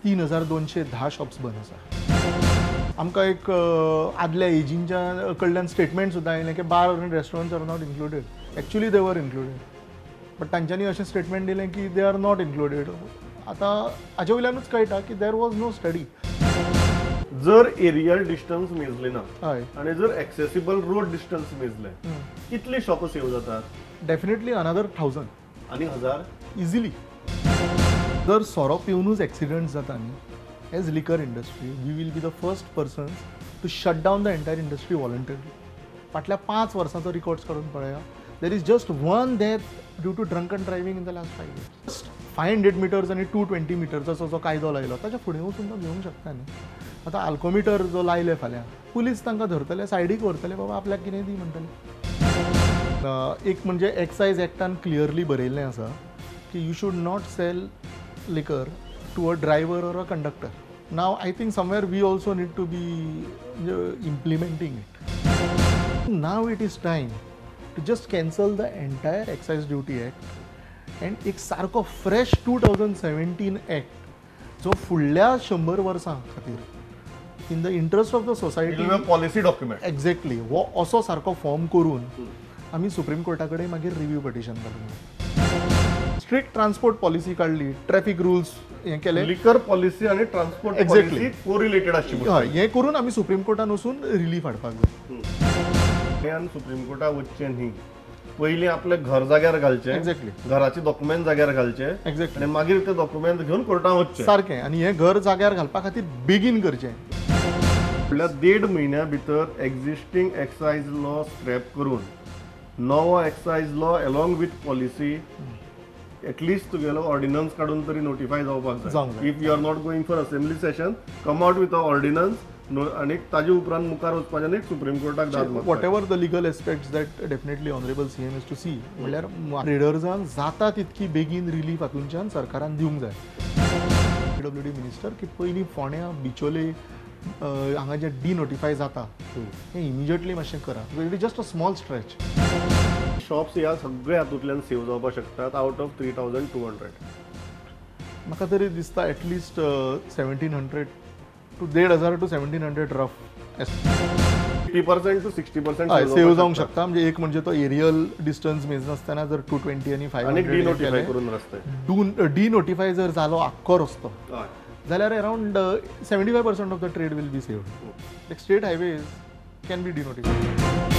3210 shops बंद आसा। आमकां एक आदल्या एजींच्या कडल्यान स्टेटमेंट सुद्दां आयलें की बार आनी restaurants are not included. Actually they were included, but तांच्यांनी अशें स्टेटमेंट दिलें की दे आर नॉट इन्क्लुडेड। आतां हाचे वयल्यानूच कळटा की देर वॉज नो स्टडी। जर एरियल डिस्टन्स मेजले ना हय, आणि जर एक्सेसिबल रोड डिस्टन्स मेजले कितली शॉप सेव जातात? डेफिनेटली अनदर 1000 आणि 1000 इजिली। जर सोरो पिवनूच एक्सिडेंट जाता न्ही, as liquor industry we will be the first persons to shut down the entire industry voluntary. फाटल्या 5 वर्सांचो रिकॉर्ड्स काडून पळया, there is just one death due to drunken driving in the last 5 years। 500 metres आणि 220 मिटर्सचो जो कायदो लायलो ताच्या फुडें वचून तो घेवंक शकता न्ही। आतां अल्कोमिटर जो लायले फाल्यां, पुलीस तांकां धरतले, सायडीक व्हरतले, बाबा आपल्याक कितें दी म्हणटले। एक म्हणजे एक्सायज एक्टान क्लियरली बरयल्लें आसा की you should not sell liquor to a driver or a conductor. Now I think somewhere we also need to be implementing it. Now it is time to just cancel the entire excise duty act and एक सारको fresh 2017 act जो फुडल्या 100 वर्सां खातीर in the interest of the society policy document exactly हो असो सारको form करून आमी सुप्रीम कोर्टा कडेन मागीर रिव्यू पिटिशन काडून स्ट्रिक्ट ट्रान्सपोर्ट पॉलिसी काडली, ट्रॅफिक रुल्स हें केलें, लिकर पॉलिसी आणि ट्रान्सपोर्ट Exactly. पॉलिसी कोरिलेटेड आसची हय हें करून आमी सुप्रीम कोर्टान वचून रिलीफ हाडपाक जाय। सुप्रीम कोर्टाक वचचें न्ही, पयलीं आपले घर जाग्यार घालचें, एक्झॅक्टली घराचे डॉक्युमेंट जाग्यार घालचे एक्झॅक्टली आणि मागीर ते डॉक्युमेंट घेवन कोर्टात वचचें सारकें। आनी हें घर जाग्यार घालपा खातीर बेगीन करचें। फुडल्या 1.5 म्हयन्या भितर एक्झिस्टींग एक्सायज लॉ स्क्रॅप करून नवो excise law along with policy at least तुगेलो ऑर्डिनन्स काडून तरी नोटिफाय जावपाक जावंक जाय। जाय। If you are not going for assembly session, come out with a ordinance आनी ताजे उपरांत मुखार वचपाचें आनी सुप्रीम कोर्टाक दाद मारपाक whatever the legal aspects that definitely honourable CM is to see, म्हणल्यार ट्रेडर्सांक जाता तितकी बेगीन रिलीफ हातूंच्यान सरकारान दिवंक जाय। PWD मिनिस्टर की पयलीं फोंड्या, बिचोले हांगा जे डिनोटिफाय जाता हें इमिजिएटली मातशें करा। It is just a small stretch. Shops ह्या सगळ्या हातूंतल्यान सेव जावपाक शकतात आउट ऑफ 3200। म्हाका तरी दिसता at least 1700 to 1500 to 1700 rough 50% to 60% save जावंक शकता। म्हणजे एक म्हणजे तो एरियल डिस्टन्स मेजनासतना जर 220 आणि 500 डिनोटिफाय करून रस्ते डिनोटिफाय जर जालो आख्खो रस्तो जाल्यार around 75% of the trade will be saved. State highways can be डिनोटिफायड।